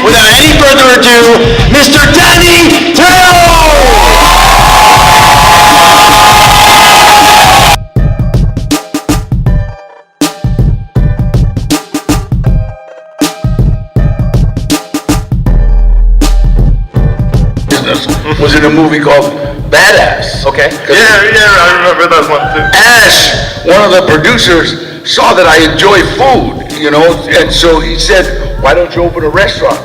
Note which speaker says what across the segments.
Speaker 1: without any further ado, Mr. Danny Trejo!
Speaker 2: Was in a movie called Badass.
Speaker 1: Okay.
Speaker 3: Yeah, I remember that one too.
Speaker 2: Ash, one of the producers, saw that I enjoy food, and so he said, why don't you open a restaurant?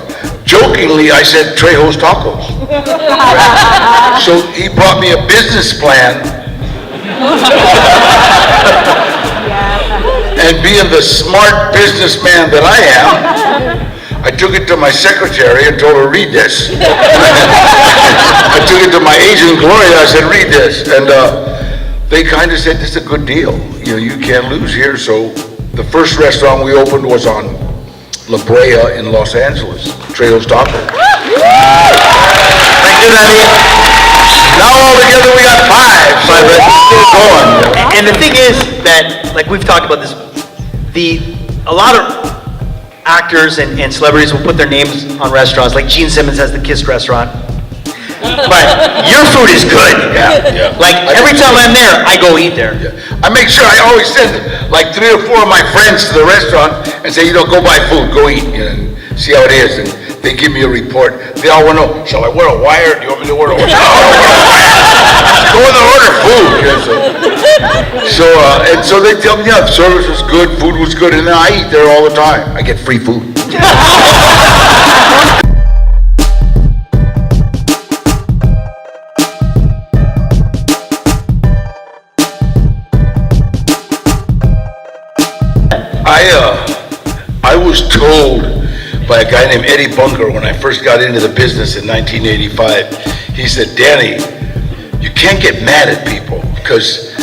Speaker 2: Jokingly, I said, Trejo's Tacos. So he brought me a business plan. And being the smart businessman that I am, I took it to my secretary and told her, read this. I took it to my agent, Gloria, I said, read this. And they kind of said, this is a good deal. You can't lose here. So the first restaurant we opened was on La Brea in Los Angeles, Trejo's Tacos.
Speaker 1: Thank you, Danny.
Speaker 2: Now all together we got five, but it's still going.
Speaker 1: And the thing is that, like we've talked about this, a lot of actors and celebrities will put their names on restaurants, like Gene Simmons has the Kissed restaurant. But your food is good.
Speaker 2: Yeah.
Speaker 1: Like every time I'm there, I go eat there.
Speaker 2: Yeah. I make sure I always send like 3 or 4 of my friends to the restaurant and say, go buy food, go eat, and see how it is. And they give me a report. They all want to know, shall I wear a wire? Do you want me to wear a wire? No, go in there, order food. So they tell me, the service was good, food was good, and then I eat there all the time. I get free food. I was told by a guy named Eddie Bunker when I first got into the business in 1985. He said, Danny, you can't get mad at people, because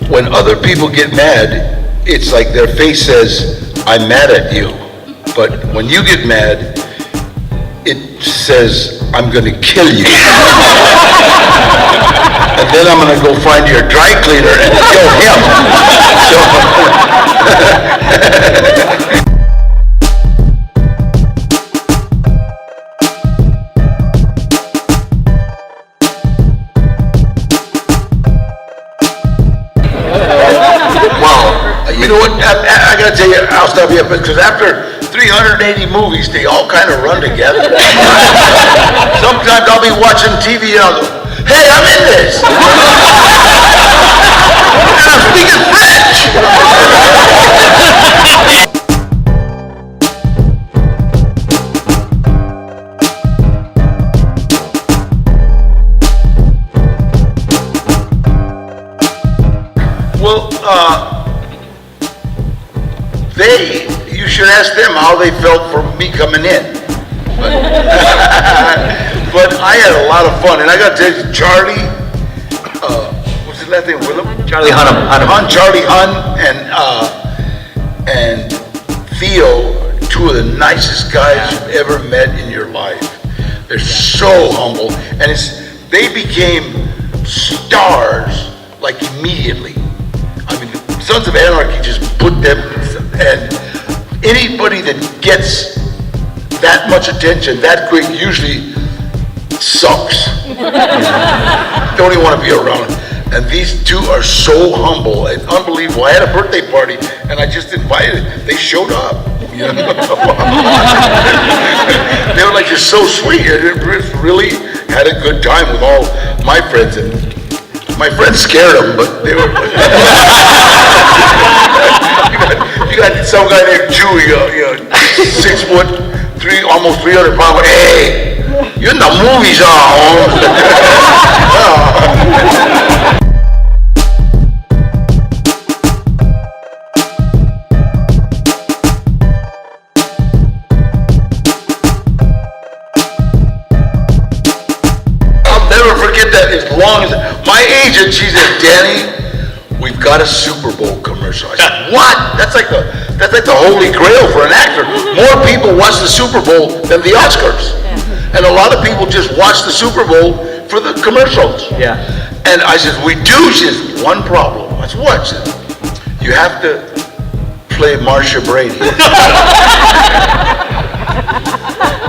Speaker 2: when other people get mad, it's like their face says, I'm mad at you. But when you get mad, it says, I'm going to kill you. And then I'm going to go find your dry cleaner and kill him. You know what, I gotta tell you, I'll stop you, because after 380 movies, they all kind of run together. Sometimes I'll be watching TV and I'll go, hey, I'm in this! And I'm speaking French! You should ask them how they felt for me coming in. But I had a lot of fun, and I got to tell you, Charlie, what's his last name, Willem?
Speaker 1: Charlie Hunnam.
Speaker 2: Charlie Hunn and Theo, 2 of the nicest guys you've ever met in your life. They're so humble, and they became stars like immediately. I mean, Sons of Anarchy just put them, and anybody that gets that much attention that quick usually sucks. Don't even want to be around. And these 2 are so humble and unbelievable. I had a birthday party and I just invited. They showed up. They were like just so sweet. I really had a good time with all my friends, and my friends scared them, but they were. You got some guy named Chewy, 6 foot, almost 300 pounds. Hey, you're in the movies, I'll never forget that as long as my agent, she said, Danny, we've got a Super Bowl commercial. I said, what? That's like the holy grail for an actor. More people watch the Super Bowl than the Oscars. And a lot of people just watch the Super Bowl for the commercials.
Speaker 1: Yeah.
Speaker 2: And I said, we do. She says, one problem. I said, what? She said, you have to play Marsha Brady.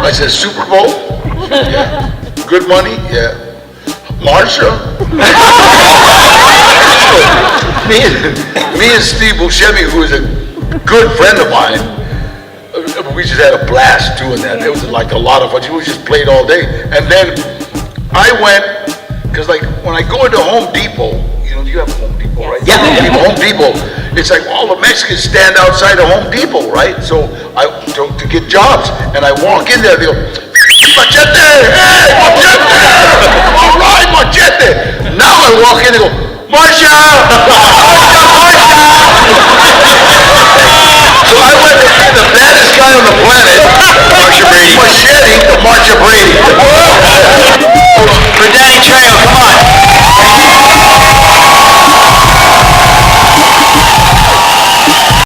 Speaker 2: I said, Super Bowl? Yeah. Good money? Yeah. Marsha? me and Steve Buscemi, who is a good friend of mine, we just had a blast doing that. It was like a lot of fun. We just played all day. And then I went, because like when I go into Home Depot, you have Home Depot, right?
Speaker 1: Yeah.
Speaker 2: Home Depot, it's like all the Mexicans stand outside of Home Depot, right? So to get jobs, and I walk in there, they go, Machete! Hey, Machete! All right, Machete! Now I walk in and go, Marsha! So I went to see the baddest guy on the planet, Marsha Brady. Machete to Marsha Brady.
Speaker 1: For Danny Trejo, come on.